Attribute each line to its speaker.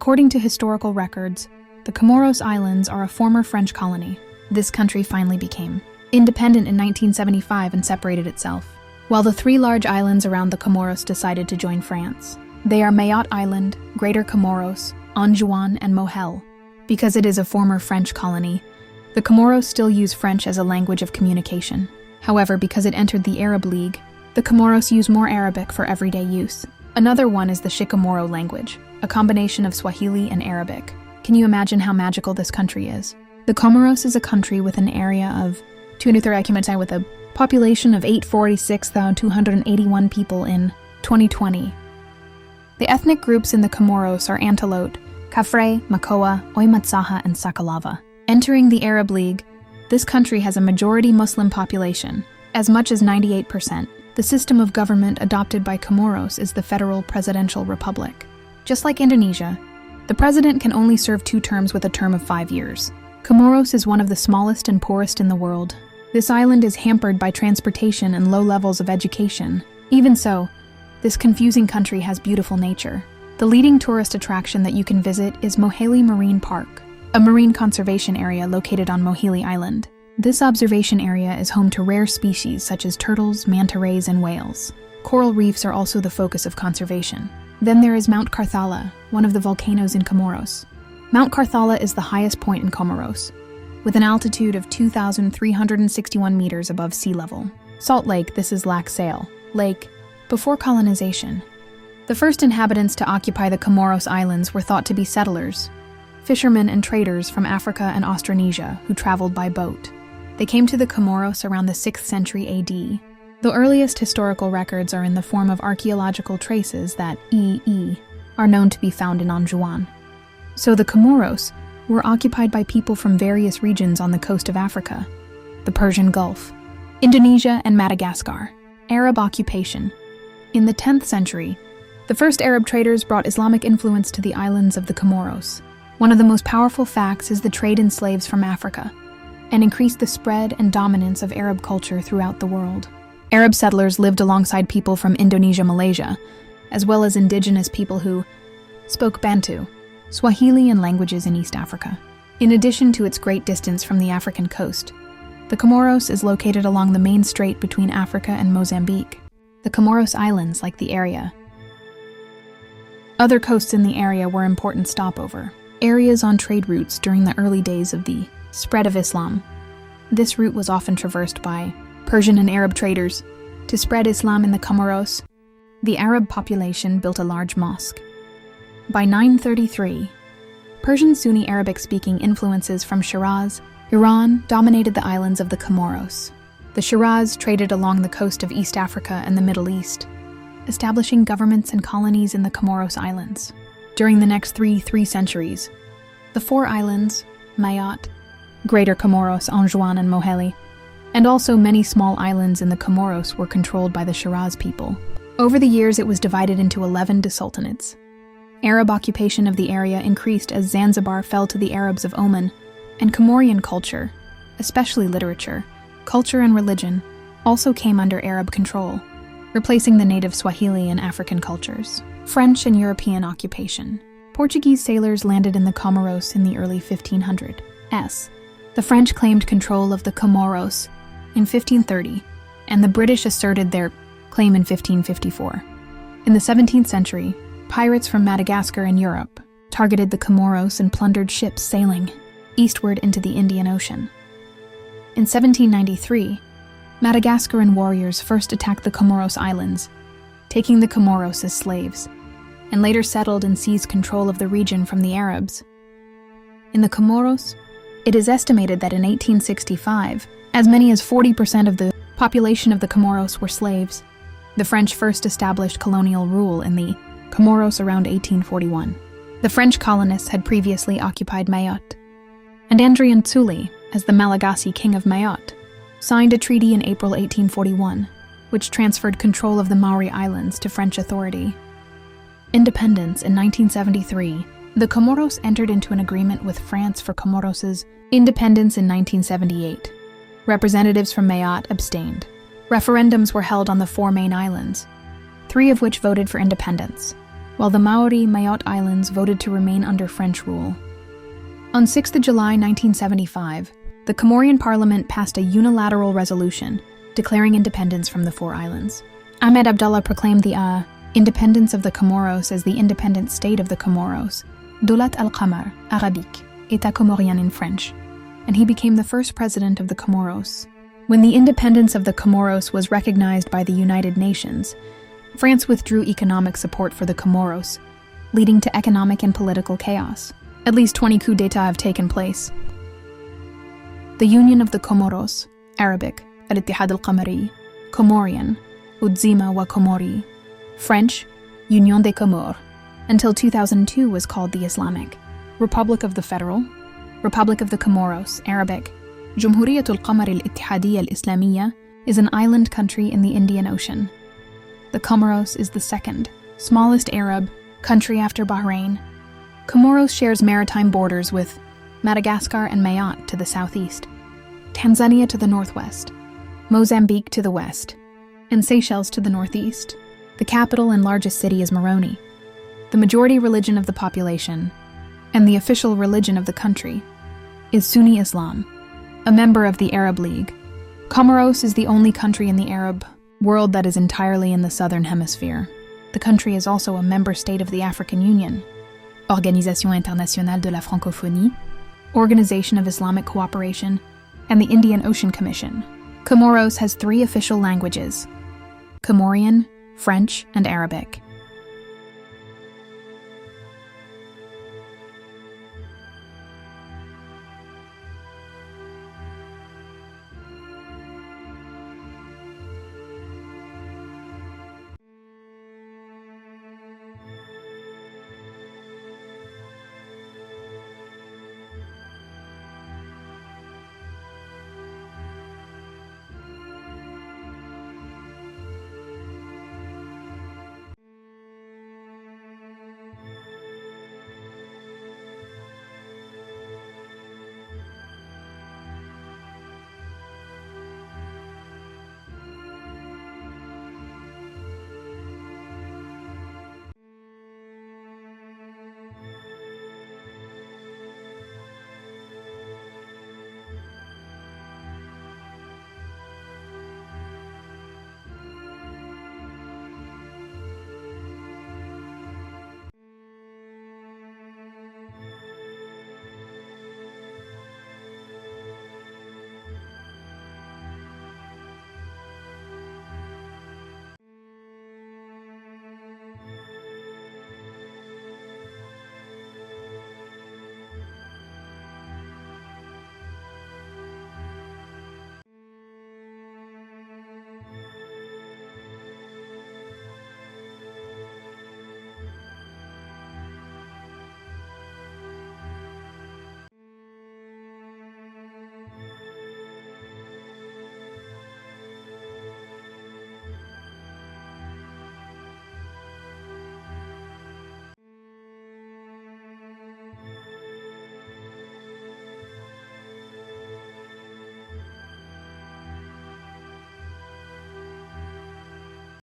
Speaker 1: According to historical records, the Comoros Islands are a former French colony. This country finally became independent in 1975 and separated itself, while the three large islands around the Comoros decided to join France. They are Mayotte Island, Greater Comoros, Anjouan, and Mohel. Because it is a former French colony, the Comoros still use French as a language of communication. However, because it entered the Arab League, the Comoros use more Arabic for everyday use. Another one is the Shikamoro language, a combination of Swahili and Arabic. Can you imagine how magical this country is? The Comoros is a country with an area of 230 km with a population of 846,281 people in 2020. The ethnic groups in the Comoros are Antelote, Kafre, Makoa, Oimatsaha, and Sakalava. Entering the Arab League, this country has a majority Muslim population, as much as 98%. The system of government adopted by Comoros is the Federal Presidential Republic. Just like Indonesia, the president can only serve 2 terms with a term of 5 years. Comoros is one of the smallest and poorest in the world. This island is hampered by transportation and low levels of education. Even so, this confusing country has beautiful nature. The leading tourist attraction that you can visit is Moheli Marine Park, a marine conservation area located on Moheli Island. This observation area is home to rare species such as turtles, manta rays, and whales. Coral reefs are also the focus of conservation. Then there is Mount Karthala, one of the volcanoes in Comoros. Mount Karthala is the highest point in Comoros, with an altitude of 2,361 meters above sea level. Salt Lake, this is Lac Sail Lake. Before colonization, the first inhabitants to occupy the Comoros Islands were thought to be settlers, fishermen and traders from Africa and Australasia who traveled by boat. They came to the Comoros around the 6th century AD. The earliest historical records are in the form of archaeological traces that are known to be found in Anjouan. So the Comoros were occupied by people from various regions on the coast of Africa, the Persian Gulf, Indonesia, and Madagascar. Arab occupation. In the 10th century, the first Arab traders brought Islamic influence to the islands of the Comoros. One of the most powerful facts is the trade in slaves from Africa, and increased the spread and dominance of Arab culture throughout the world. Arab settlers lived alongside people from Indonesia, Malaysia, as well as indigenous people who spoke Bantu, Swahili, and languages in East Africa. In addition to its great distance from the African coast, the Comoros is located along the main strait between Africa and Mozambique. The Comoros Islands, like the area, other coasts in the area were important stopover areas on trade routes during the early days of the spread of Islam. This route was often traversed by Persian and Arab traders. To spread Islam in the Comoros, the Arab population built a large mosque. By 933, Persian Sunni Arabic-speaking influences from Shiraz, Iran, dominated the islands of the Comoros. The Shiraz traded along the coast of East Africa and the Middle East, establishing governments and colonies in the Comoros Islands. During the next three centuries, the 4 islands, Mayotte, Greater Comoros, Anjouan, and Moheli, and also many small islands in the Comoros were controlled by the Shiraz people. Over the years, it was divided into 11 sultanates. Arab occupation of the area increased as Zanzibar fell to the Arabs of Oman, and Comorian culture, especially literature, culture, and religion, also came under Arab control, replacing the native Swahili and African cultures. French and European occupation. Portuguese sailors landed in the Comoros in the early 1500s. The French claimed control of the Comoros in 1530, and the British asserted their claim in 1554. In the 17th century, pirates from Madagascar and Europe targeted the Comoros and plundered ships sailing eastward into the Indian Ocean. In 1793, Madagascaran warriors first attacked the Comoros Islands, taking the Comoros as slaves, and later settled and seized control of the region from the Arabs. In the Comoros, it is estimated that in 1865, as many as 40% of the population of the Comoros were slaves. The French first established colonial rule in the Comoros around 1841. The French colonists had previously occupied Mayotte, and Andrian Tsuli, as the Malagasy king of Mayotte, signed a treaty in April 1841, which transferred control of the Maori Islands to French authority. Independence in 1973, the Comoros entered into an agreement with France for Comoros's independence in 1978. Representatives from Mayotte abstained. Referendums were held on the 4 main islands, 3 of which voted for independence, while the Maori Mayotte Islands voted to remain under French rule. On 6 July 1975, the Comorian parliament passed a unilateral resolution declaring independence from the four islands. Ahmed Abdallah proclaimed the independence of the Comoros as the independent state of the Comoros, Dolat al-Qamar, Arabic, État comorien in French, and he became the first president of the Comoros. When the independence of the Comoros was recognized by the United Nations, France withdrew economic support for the Comoros, leading to economic and political chaos. At least 20 coups d'état have taken place. The Union of the Comoros, Arabic, Al-Ittihad al-Qamari, Comorian, Udzima wa Komori, French, Union des Comores, until 2002 was called the Islamic Republic of the Federal, Republic of the Comoros, Arabic, Jumhuriyatul Qamar al-Ittihadiyya al-Islamiyya, is an island country in the Indian Ocean. The Comoros is the second, smallest Arab country after Bahrain. Comoros shares maritime borders with Madagascar and Mayotte to the southeast, Tanzania to the northwest, Mozambique to the west, and Seychelles to the northeast. The capital and largest city is Moroni. The majority religion of the population, and the official religion of the country, is Sunni Islam, a member of the Arab League. Comoros is the only country in the Arab world that is entirely in the southern hemisphere. The country is also a member state of the African Union, Organisation Internationale de la Francophonie, Organization of Islamic Cooperation, and the Indian Ocean Commission. Comoros has 3 official languages: Comorian, French, and Arabic.